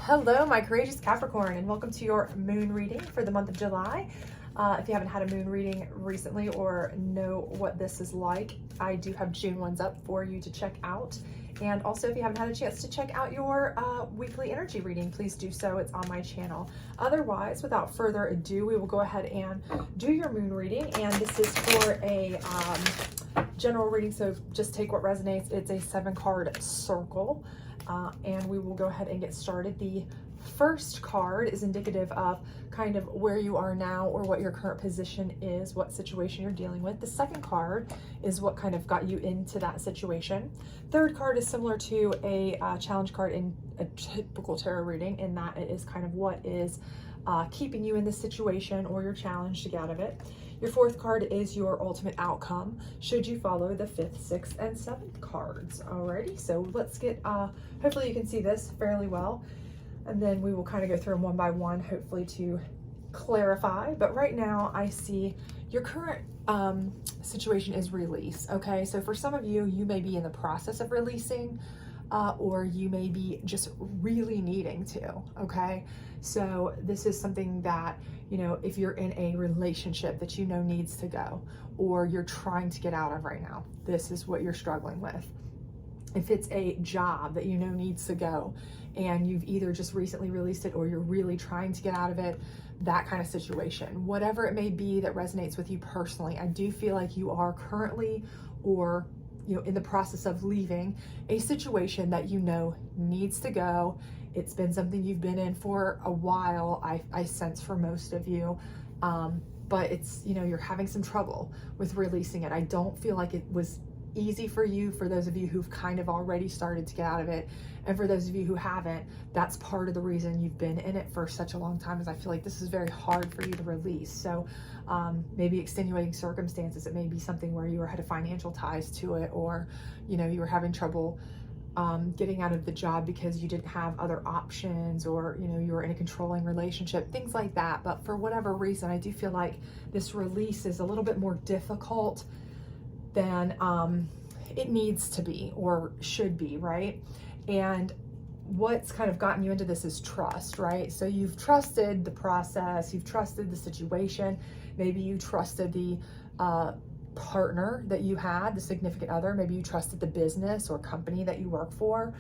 Hello, my courageous Capricorn, and welcome to your moon reading for the month of July. If you haven't had a moon reading recently or know what this is like, I do have June ones up for you to check out. And also, if you haven't had a chance to check out your weekly energy reading, please do so. It's on my channel. Otherwise, without further ado, we will go ahead and do your moon reading. And this is for a general reading, so just take what resonates. It's a 7-card circle. And we will go ahead and get started. The first card is indicative of kind of where you are now or what your current position is, what situation you're dealing with. The second card is what kind of got you into that situation. Third card is similar to a challenge card in a typical tarot reading, in that it is kind of what is keeping you in this situation or your challenge to get out of it. Your fourth card is your ultimate outcome, should you follow the 5th, 6th, and 7th cards. Alrighty, so let's get, hopefully you can see this fairly well, and then we will kind of go through them one by one, hopefully to clarify. But right now I see your current situation is release, okay? So for some of you, you may be in the process of releasing, or you may be just really needing to, okay? So this is something that, you know, if you're in a relationship that you know needs to go, or you're trying to get out of right now, this is what you're struggling with. If it's a job that you know needs to go, and you've either just recently released it or you're really trying to get out of it, that kind of situation, whatever it may be that resonates with you personally, I do feel like you are currently, or in the process of leaving a situation that you know needs to go. It's been something you've been in for a while, I sense, for most of you, but it's, you're having some trouble with releasing it. I don't feel like it was easy for you, for those of you who've kind of already started to get out of it, and for those of you who haven't, that's part of the reason you've been in it for such a long time, is I feel like this is very hard for you to release. So maybe extenuating circumstances, it may be something where you had financial ties to it, or you were having trouble getting out of the job because you didn't have other options, or you were in a controlling relationship, things like that. But for whatever reason, I do feel like this release is a little bit more difficult than it needs to be or should be, right? And what's kind of gotten you into this is trust, right? So you've trusted the process, you've trusted the situation, maybe you trusted the partner that you had, the significant other, maybe you trusted the business or company that you work for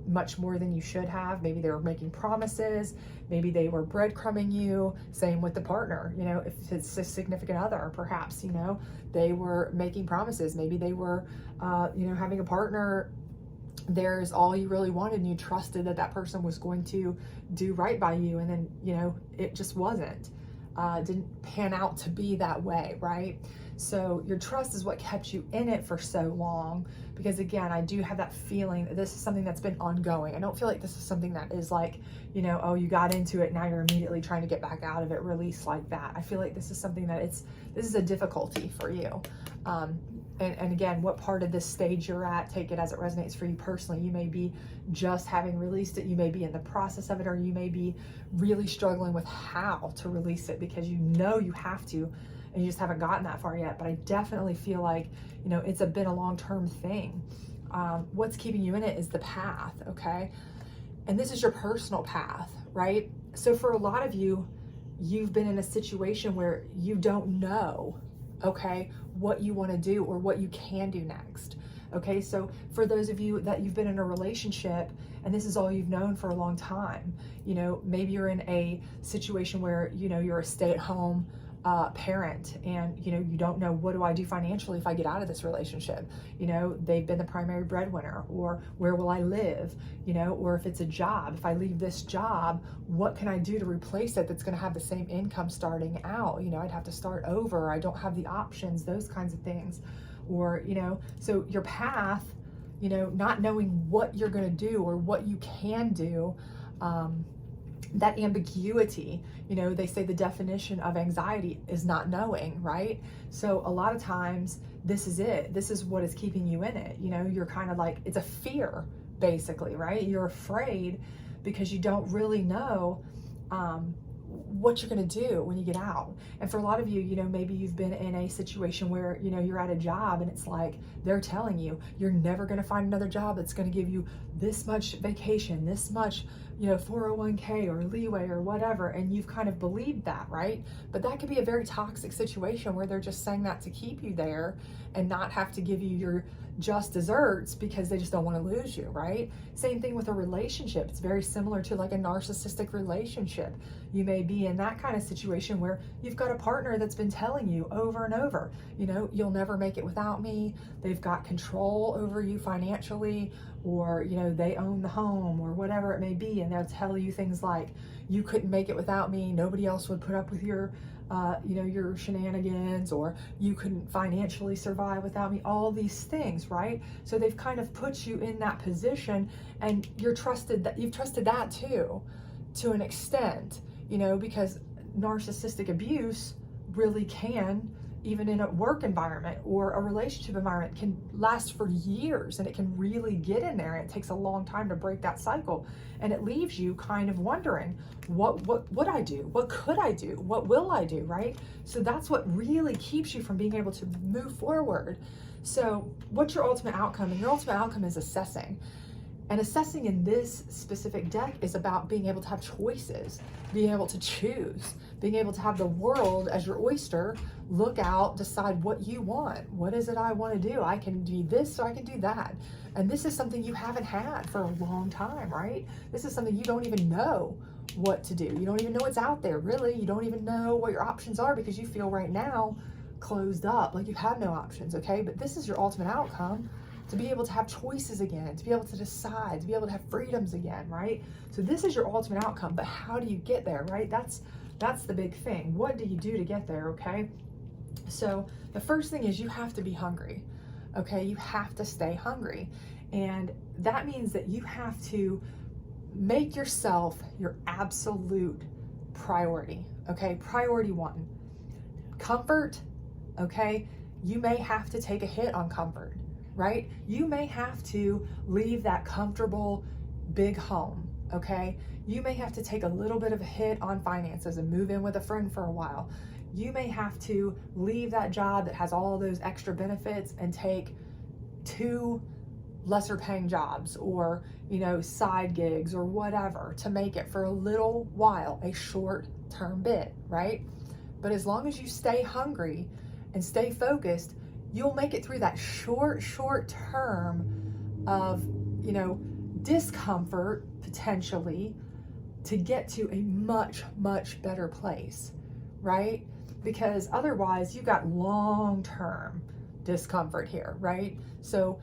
much more than you should have. Maybe they were making promises, maybe they were breadcrumbing you. Same with the partner, if it's a significant other, perhaps, they were making promises. Maybe they were, having a partner, there's all you really wanted, and you trusted that that person was going to do right by you, and then, it just wasn't. Didn't pan out to be that way, right? So your trust is what kept you in it for so long, because again, I do have that feeling that this is something that's been ongoing. I don't feel like this is something that is like, oh, you got into it, now you're immediately trying to get back out of it, release like that. I feel like this is something that this is a difficulty for you. And again, what part of this stage you're at, take it as it resonates for you personally. You may be just having released it, you may be in the process of it, or you may be really struggling with how to release it because you have to, and you just haven't gotten that far yet. But I definitely feel like, it's been a long-term thing. What's keeping you in it is the path, okay? And this is your personal path, right? So for a lot of you, you've been in a situation where you don't know, okay, what you want to do or what you can do next. Okay, so for those of you that you've been in a relationship and this is all you've known for a long time, maybe you're in a situation where, you're a stay-at-home parent, and you don't know, what do I do financially if I get out of this relationship? They've been the primary breadwinner, or where will I live? Or if it's a job, if I leave this job, what can I do to replace it that's going to have the same income starting out? I'd have to start over. I don't have the options, those kinds of things. Or so your path, not knowing what you're going to do or what you can do, that ambiguity, they say the definition of anxiety is not knowing, right? So a lot of times this is it. This is what is keeping you in it. You're kind of like, it's a fear, basically, right? You're afraid because you don't really know what you're going to do when you get out. And for a lot of you, maybe you've been in a situation where, you're at a job and it's like they're telling you you're never going to find another job that's going to give you this much vacation, this much, 401k or leeway or whatever, and you've kind of believed that, right? But that could be a very toxic situation where they're just saying that to keep you there and not have to give you your just desserts because they just don't want to lose you, right? Same thing with a relationship. It's very similar to like a narcissistic relationship. You may be in that kind of situation where you've got a partner that's been telling you over and over, you'll never make it without me. They've got control over you financially, or they own the home or whatever it may be, and they'll tell you things like, you couldn't make it without me, nobody else would put up with your your shenanigans, or you couldn't financially survive without me, all these things, right? So they've kind of put you in that position, and you've trusted that too, to an extent, because narcissistic abuse really can, even in a work environment or a relationship environment, can last for years, and it can really get in there, and it takes a long time to break that cycle, and it leaves you kind of wondering, what would I do? What could I do? What will I do, right? So that's what really keeps you from being able to move forward. So what's your ultimate outcome? And your ultimate outcome is assessing. And assessing in this specific deck is about being able to have choices, being able to choose, being able to have the world as your oyster, look out, decide what you want. What is it I want to do? I can do this, or I can do that. And this is something you haven't had for a long time, right? This is something you don't even know what to do. You don't even know what's out there, really. You don't even know what your options are because you feel right now closed up, like you have no options, okay? But this is your ultimate outcome. To be able to have choices again, to be able to decide, to be able to have freedoms again, right? So this is your ultimate outcome, but how do you get there, right? That's the big thing. What do you do to get there, okay? So the first thing is you have to be hungry, okay? You have to stay hungry. And that means that you have to make yourself your absolute priority, okay? Priority one. Comfort, okay? You may have to take a hit on comfort, right? You may have to leave that comfortable big home, okay? You may have to take a little bit of a hit on finances and move in with a friend for a while. You may have to leave that job that has all those extra benefits and take 2 lesser paying jobs, or side gigs or whatever, to make it for a little while, a short-term bit, right? But as long as you stay hungry and stay focused, you'll make it through that short term of, discomfort potentially, to get to a much, much better place, right? Because otherwise you've got long-term discomfort here, right? So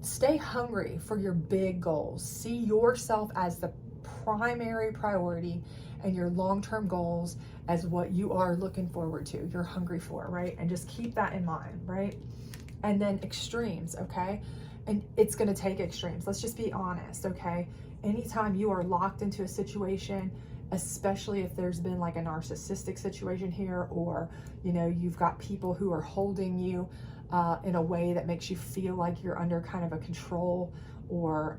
stay hungry for your big goals. See yourself as the primary priority, and your long-term goals as what you are looking forward to, you're hungry for, right? And just keep that in mind, right? And then extremes, okay? And it's gonna take extremes. Let's just be honest, okay? Anytime you are locked into a situation, especially if there's been like a narcissistic situation here, or, you've got people who are holding you in a way that makes you feel like you're under kind of a control, or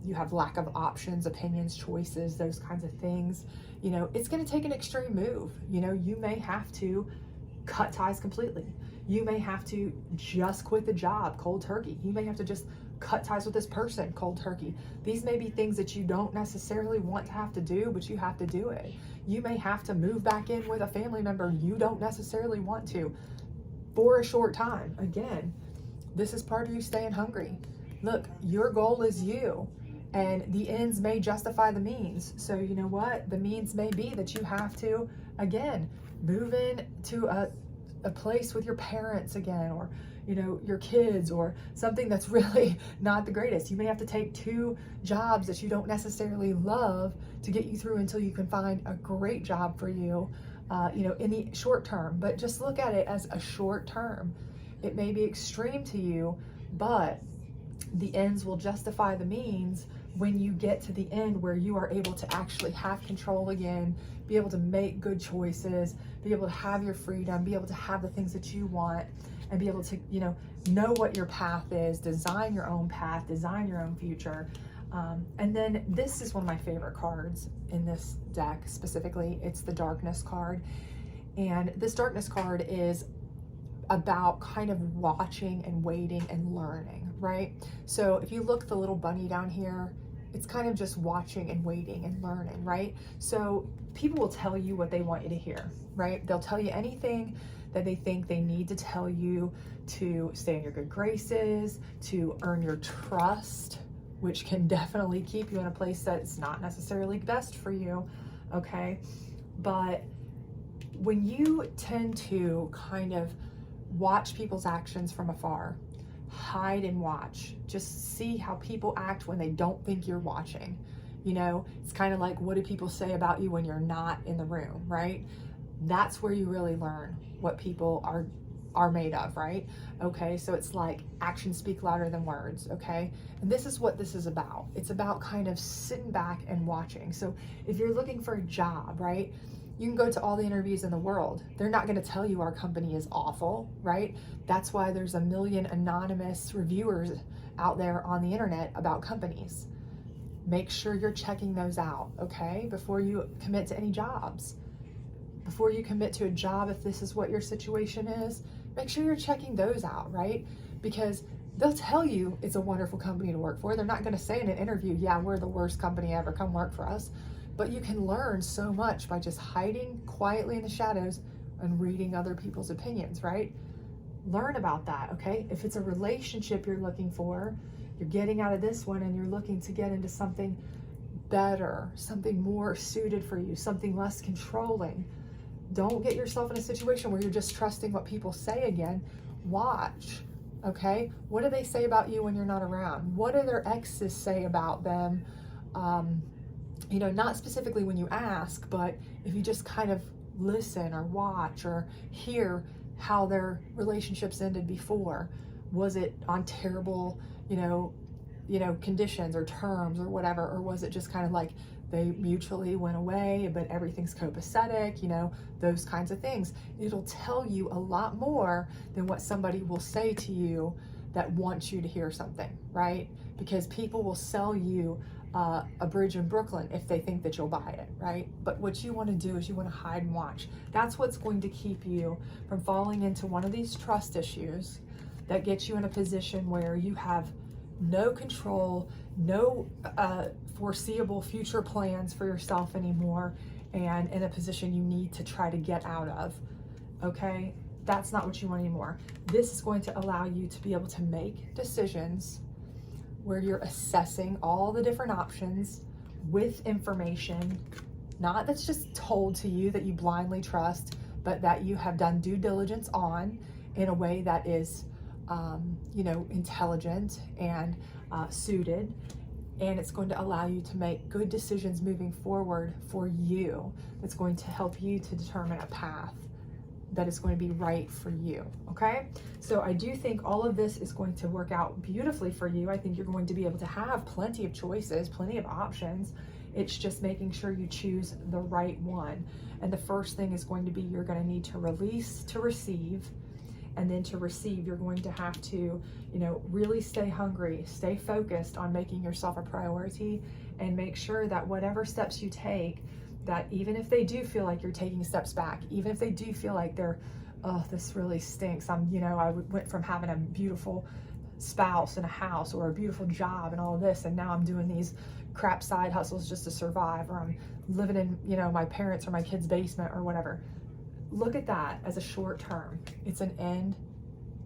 you have lack of options, opinions, choices, those kinds of things, it's going to take an extreme move. You may have to cut ties completely. You may have to just quit the job cold turkey. You may have to just cut ties with this person cold turkey. These may be things that you don't necessarily want to have to do, but you have to do it. You may have to move back in with a family member you don't necessarily want to for a short time. Again, this is part of you staying hungry. Look, your goal is you, and the ends may justify the means. So you know what? The means may be that you have to, again, move in to a place with your parents again, or your kids, or something that's really not the greatest. You may have to take 2 jobs that you don't necessarily love to get you through until you can find a great job for you, in the short term. But just look at it as a short term. It may be extreme to you, but the ends will justify the means when you get to the end, where you are able to actually have control again, be able to make good choices, be able to have your freedom, be able to have the things that you want, and be able to, know what your path is, design your own path, design your own future. And then this is one of my favorite cards in this deck specifically. It's the Darkness card. And this Darkness card is about kind of watching and waiting and learning, right? So if you look at the little bunny down here, It's kind of just watching and waiting and learning, right? So people will tell you what they want you to hear, right? They'll tell you anything that they think they need to tell you to stay in your good graces, to earn your trust, which can definitely keep you in a place that's not necessarily best for you, okay? But when you tend to kind of watch people's actions from afar, hide and watch, just see how people act when they don't think you're watching. You know, it's kind of like, what do people say about you when you're not in the room, right? That's where you really learn what people are made of, right? Okay, so it's like actions speak louder than words, okay? And this is what this is about. It's about kind of sitting back and watching. So if you're looking for a job, right, you can go to all the interviews in the world. They're not going to tell you our company is awful, right? That's why there's a million anonymous reviewers out there on the internet about companies. Make sure you're checking those out, okay? Before you commit to any jobs. Before you commit to a job, if this is what your situation is, make sure you're checking those out, right? Because they'll tell you it's a wonderful company to work for. They're not going to say in an interview, yeah, we're the worst company ever, come work for us. But you can learn so much by just hiding quietly in the shadows and reading other people's opinions, right? Learn about that, okay? If it's a relationship you're looking for, you're getting out of this one and you're looking to get into something better, something more suited for you, something less controlling. Don't get yourself in a situation where you're just trusting what people say again. Watch, okay? What do they say about you when you're not around? What do their exes say about them? You know, not specifically when you ask, but if you just kind of listen or watch or hear how their relationships ended before. Was it on terrible, you know, conditions or terms or whatever, or was it just kind of like they mutually went away, but everything's copacetic, you know, those kinds of things. It'll tell you a lot more than what somebody will say to you that wants you to hear something, right? Because people will sell you a bridge in Brooklyn if they think that you'll buy it, right? But what you want to do is you want to hide and watch. That's what's going to keep you from falling into one of these trust issues that gets you in a position where you have no control, no foreseeable future plans for yourself anymore, and in a position you need to try to get out of, okay? That's not what you want anymore. This is going to allow you to be able to make decisions where you're assessing all the different options with information, not that's just told to you that you blindly trust, but that you have done due diligence on in a way that is, you know, intelligent and suited. And it's going to allow you to make good decisions moving forward for you. It's going to help you to determine a path that is going to be right for you, okay? So I do think all of this is going to work out beautifully for you. I think you're going to be able to have plenty of choices, plenty of options. It's just making sure you choose the right one. And the first thing is going to be you're going to need to release to receive. And then to receive, you're going to have to, you know, really stay hungry, stay focused on making yourself a priority, and make sure that whatever steps you take, that even if they do feel like you're taking steps back, even if they do feel like they're, oh, this really stinks. You know, I went from having a beautiful spouse and a house or a beautiful job and all of this, and now I'm doing these crap side hustles just to survive, or I'm living in, you know, my parents' or my kids' basement or whatever. Look at that as a short term. It's an end,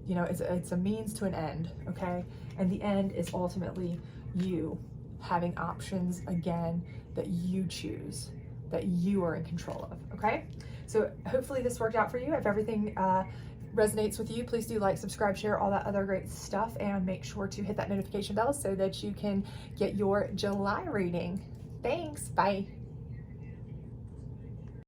you know, it's a means to an end, okay? And the end is ultimately you having options again that you choose, that you are in control of, okay? So hopefully this worked out for you. If everything resonates with you, please do like, subscribe, share, all that other great stuff, and make sure to hit that notification bell so that you can get your July reading. Thanks, bye.